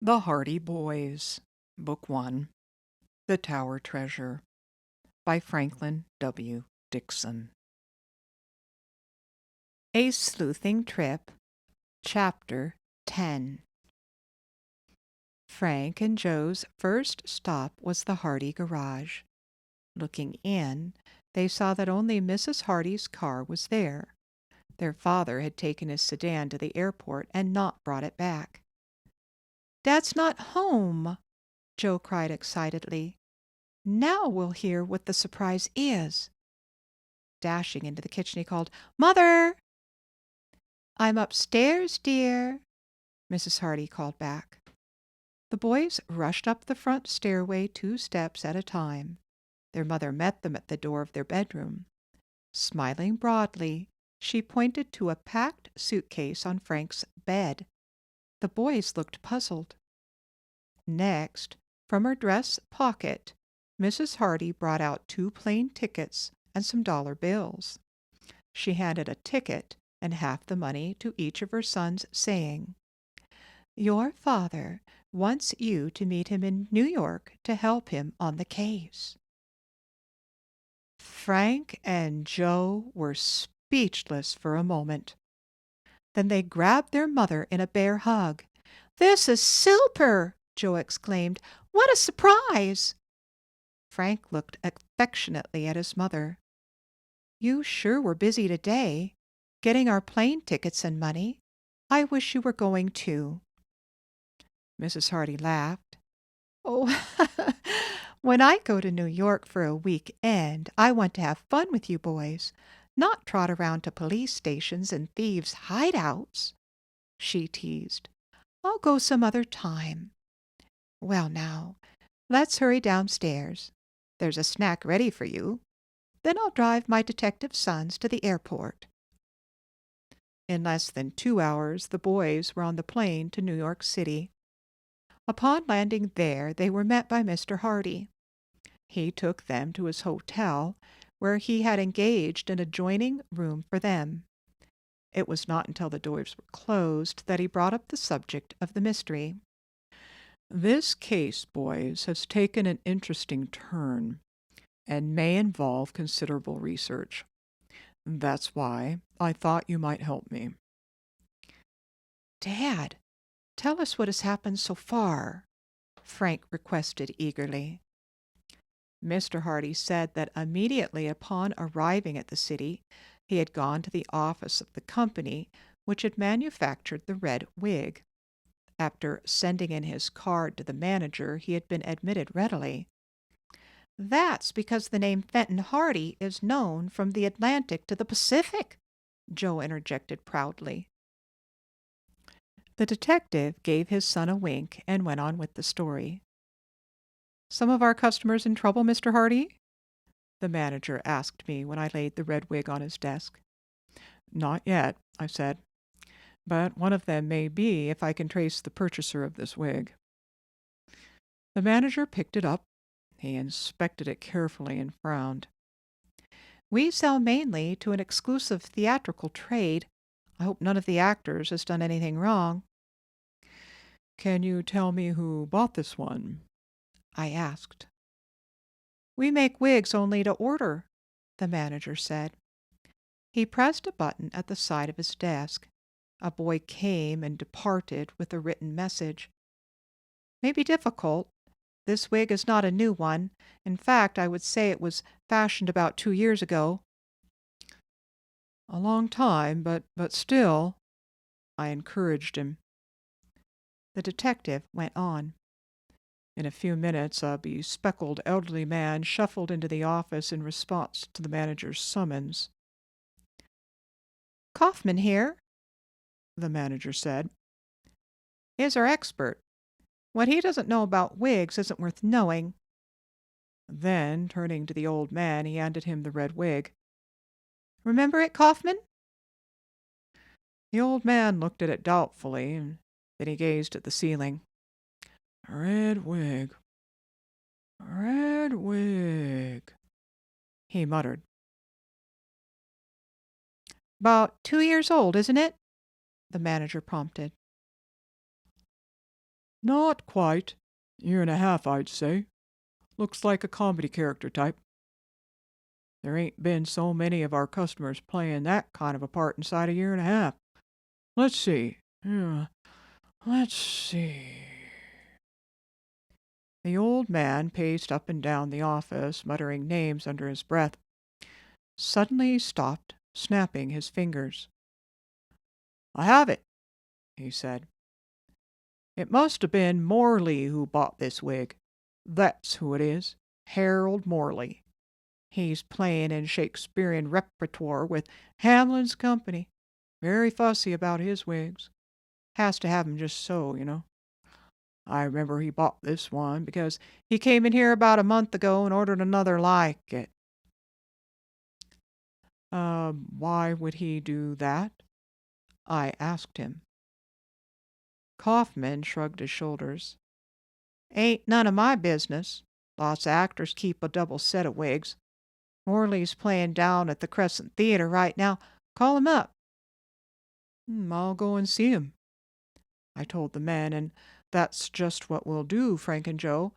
The Hardy Boys, Book 1, The Tower Treasure, by Franklin W. Dixon. A Sleuthing Trip, Chapter 10. Frank and Joe's first stop was the Hardy garage. Looking in, they saw that only Mrs. Hardy's car was there. Their father had taken his sedan to the airport and not brought it back. "Dad's not home!" Joe cried excitedly. "Now we'll hear what the surprise is." Dashing into the kitchen, he called, "Mother!" "I'm upstairs, dear," Mrs. Hardy called back. The boys rushed up the front stairway 2 steps at a time. Their mother met them at the door of their bedroom. Smiling broadly, she pointed to a packed suitcase on Frank's bed. The boys looked puzzled. Next, from her dress pocket, Mrs. Hardy brought out 2 plain tickets and some dollar bills. She handed a ticket and half the money to each of her sons, saying, "Your father wants you to meet him in New York to help him on the case." Frank and Joe were speechless for a moment. Then they grabbed their mother in a bear hug. "This is super!" Joe exclaimed. "What a surprise!" Frank looked affectionately at his mother. "You sure were busy today, getting our plane tickets and money. I wish you were going too." Mrs. Hardy laughed. "Oh, when I go to New York for a weekend, I want to have fun with you boys, not trot around to police stations and thieves' hideouts," she teased. "I'll go some other time. Well, now, let's hurry downstairs. There's a snack ready for you. Then I'll drive my detective sons to the airport." In less than 2 hours, the boys were on the plane to New York City. Upon landing there, they were met by Mr. Hardy. He took them to his hotel, where he had engaged an adjoining room for them. It was not until the doors were closed that he brought up the subject of the mystery. "This case, boys, has taken an interesting turn and may involve considerable research. That's why I thought you might help me." "Dad, tell us what has happened so far," Frank requested eagerly. Mr. Hardy said that immediately upon arriving at the city, he had gone to the office of the company which had manufactured the red wig. After sending in his card to the manager, he had been admitted readily. "That's because the name Fenton Hardy is known from the Atlantic to the Pacific," Joe interjected proudly. The detective gave his son a wink and went on with the story. "Some of our customers in trouble, Mr. Hardy?" the manager asked me when I laid the red wig on his desk. "Not yet," I said, "but one of them may be if I can trace the purchaser of this wig." The manager picked it up. He inspected it carefully and frowned. "We sell mainly to an exclusive theatrical trade. I hope none of the actors has done anything wrong." "Can you tell me who bought this one?" I asked. "We make wigs only to order," the manager said. He pressed a button at the side of his desk. A boy came and departed with a written message. "May be difficult. This wig is not a new one. In fact, I would say it was fashioned about 2 years ago." "A long time, but still," I encouraged him. The detective went on. In a few minutes a bespectacled elderly man shuffled into the office in response to the manager's summons. "Kaufman here," the manager said. "He's our expert. What he doesn't know about wigs isn't worth knowing." Then, turning to the old man, he handed him the red wig. "Remember it, Kaufman?" The old man looked at it doubtfully, and then he gazed at the ceiling. "Red wig, red wig," he muttered. "About 2 years old, isn't it?" the manager prompted. Not quite. Year and a half, I'd say. Looks like a comedy character type. There ain't been so many of our customers playing that kind of a part inside a year and a half. Let's see. Yeah, let's see. The old man paced up and down the office, muttering names under his breath. Suddenly he stopped, snapping his fingers. I have it, He said. It must have been Morley who bought this wig. That's who it is. Harold Morley. He's playing in Shakespearean repertoire with Hamlin's company. Very fussy about his wigs. Has to have 'em just so, you know. I remember he bought this one because he came in here about a month ago and ordered another like it. Why would he do that? I asked him. Kaufman shrugged his shoulders. Ain't none of my business. Lots of actors keep a double set of wigs. Morley's playing down at the Crescent Theater right now. Call him up. I'll go and see him, I told the men, and that's just what we'll do, Frank and Joe,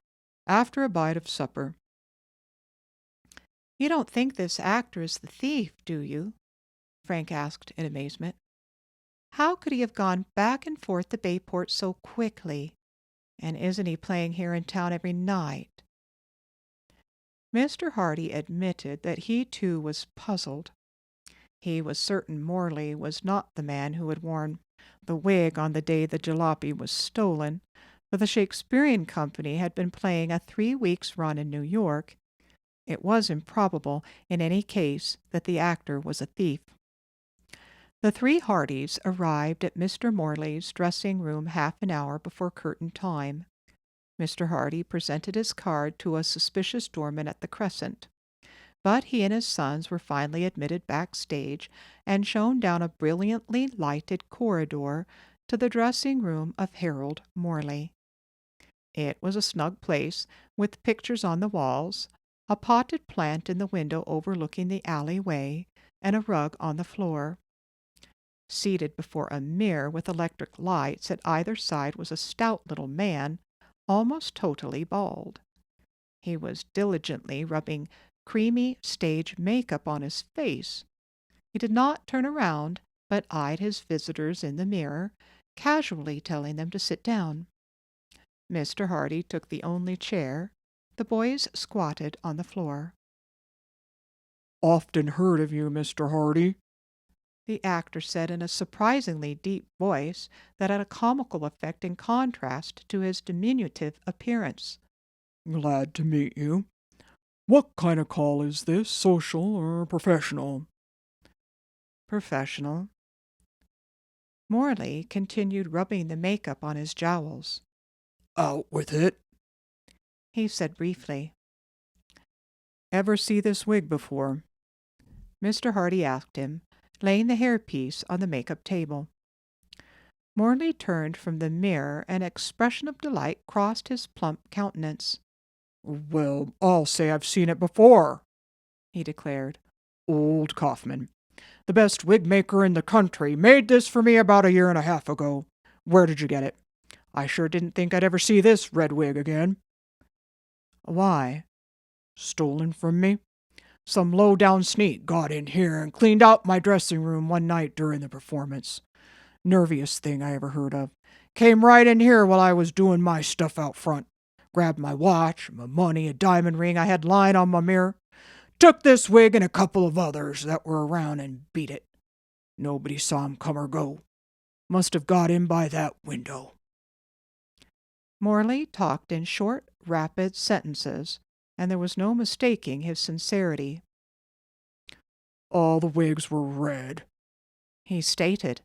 after a bite of supper. You don't think this actor is the thief, do you? Frank asked in amazement. How could he have gone back and forth to Bayport so quickly? And isn't he playing here in town every night? Mr. Hardy admitted that he too was puzzled. He was certain Morley was not the man who had worn the wig on the day the jalopy was stolen, for the Shakespearean Company had been playing a 3 weeks' run in New York. It was improbable, in any case, that the actor was a thief. The three Hardys arrived at Mr. Morley's dressing-room half an hour before curtain time. Mr. Hardy presented his card to a suspicious doorman at the Crescent, but he and his sons were finally admitted backstage and shown down a brilliantly lighted corridor to the dressing-room of Harold Morley. It was a snug place, with pictures on the walls, a potted plant in the window overlooking the alleyway, and a rug on the floor. Seated before a mirror with electric lights at either side was a stout little man, almost totally bald. He was diligently rubbing creamy stage makeup on his face. He did not turn around, but eyed his visitors in the mirror, casually telling them to sit down. Mr. Hardy took the only chair. The boys squatted on the floor. Often heard of you, Mr. Hardy, the actor said in a surprisingly deep voice that had a comical effect in contrast to his diminutive appearance. Glad to meet you. What kind of call is this, social or professional? Professional. Morley continued rubbing the makeup on his jowls. Out with it, he said briefly. Ever see this wig before? Mr. Hardy asked him, laying the hairpiece on the makeup table. Morley turned from the mirror, and an expression of delight crossed his plump countenance. Well, I'll say I've seen it before, he declared. Old Kaufman, the best wig maker in the country, made this for me about a year and a half ago. Where did you get it? I sure didn't think I'd ever see this red wig again. Why? Stolen from me. Some low-down sneak got in here and cleaned out my dressing room one night during the performance. Nerviest thing I ever heard of. Came right in here while I was doing my stuff out front. Grabbed my watch, my money, a diamond ring I had lying on my mirror. Took this wig and a couple of others that were around and beat it. Nobody saw him come or go. Must have got in by that window. Morley talked in short, rapid sentences, and there was no mistaking his sincerity. All the wigs were red, he stated.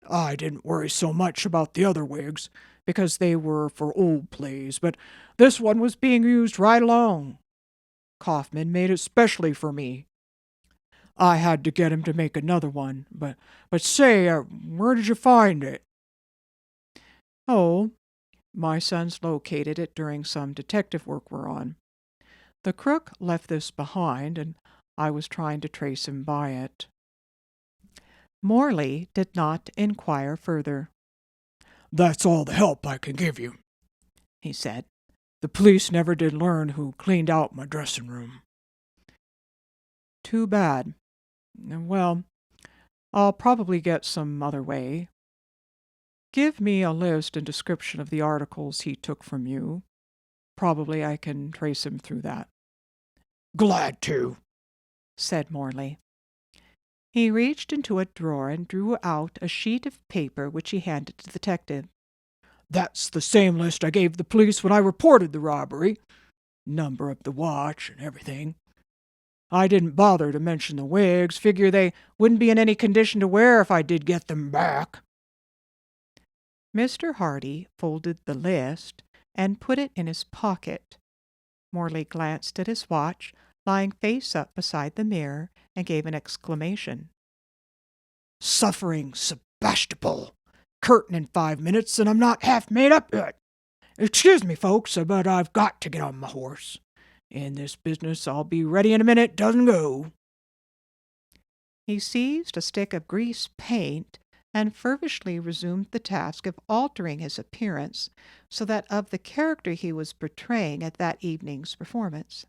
I didn't worry so much about the other wigs, because they were for old plays, but this one was being used right along. Kaufman made it specially for me. I had to get him to make another one, but say, where did you find it? Oh, my sons located it during some detective work we're on. The crook left this behind, and I was trying to trace him by it. Morley did not inquire further. That's all the help I can give you, he said. The police never did learn who cleaned out my dressing room. Too bad. Well, I'll probably get some other way. Give me a list and description of the articles he took from you. Probably I can trace him through that. Glad to, said Morley. He reached into a drawer and drew out a sheet of paper which he handed to the detective. That's the same list I gave the police when I reported the robbery. Number of the watch and everything. I didn't bother to mention the wigs. Figure they wouldn't be in any condition to wear if I did get them back. Mr. Hardy folded the list and put it in his pocket. Morley glanced at his watch, lying face up beside the mirror, and gave an exclamation. Suffering Sebastopol. Curtain in 5 minutes, and I'm not half made up yet. Excuse me, folks, but I've got to get on my horse. In this business, I'll be ready in a minute, doesn't go. He seized a stick of grease paint and feverishly resumed the task of altering his appearance so that of the character he was portraying at that evening's performance.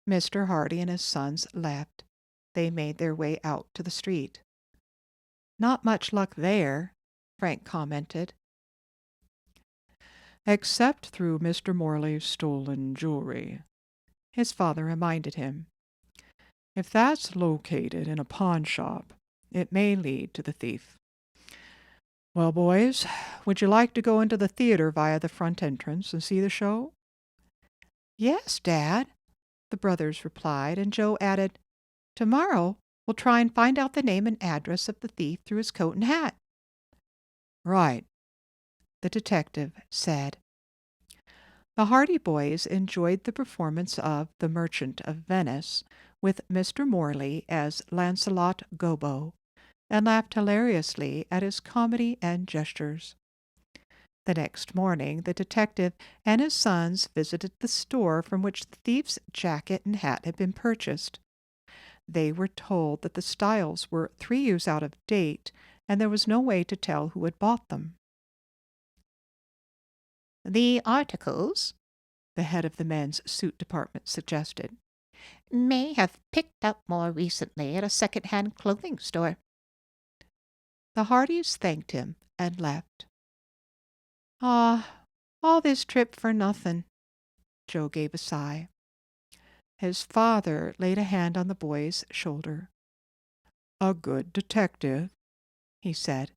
Mr. Hardy and his sons left. They made their way out to the street. "Not much luck there," Frank commented. "Except through Mr. Morley's stolen jewelry," his father reminded him. "If that's located in a pawn shop, it may lead to the thief. Well, boys, would you like to go into the theater via the front entrance and see the show?" "Yes, Dad," the brothers replied, and Joe added, "Tomorrow we'll try and find out the name and address of the thief through his coat and hat." "Right," the detective said. The Hardy boys enjoyed the performance of The Merchant of Venice, with Mr. Morley as Lancelot Gobbo, and laughed hilariously at his comedy and gestures. The next morning the detective and his sons visited the store from which the thief's jacket and hat had been purchased. They were told that the styles were 3 years out of date, and there was no way to tell who had bought them. "The articles," the head of the men's suit department suggested, "may have picked up more recently at a second-hand clothing store." The Hardys thanked him and left. "Ah, all this trip for nothing," Joe gave a sigh. His father laid a hand on the boy's shoulder. "A good detective," he said,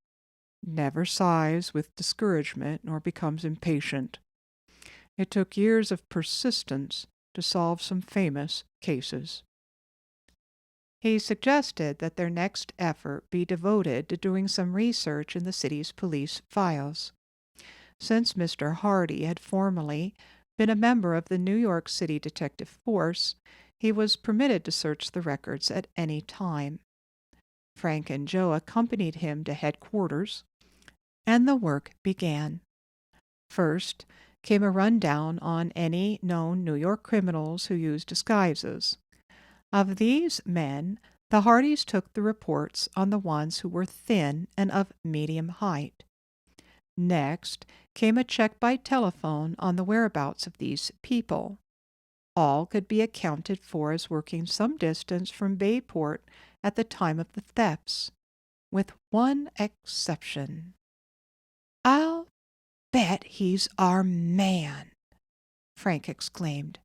"never sighs with discouragement nor becomes impatient. It took years of persistence to solve some famous cases." He suggested that their next effort be devoted to doing some research in the city's police files. Since Mr. Hardy had formerly been a member of the New York City Detective Force, he was permitted to search the records at any time. Frank and Joe accompanied him to headquarters, and the work began. First came a rundown on any known New York criminals who used disguises. Of these men, the Hardys took the reports on the ones who were thin and of medium height. Next came a check by telephone on the whereabouts of these people. All could be accounted for as working some distance from Bayport at the time of the thefts, with one exception. "I'll bet he's our man," Frank exclaimed.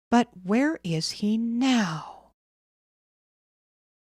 "But where is he now?"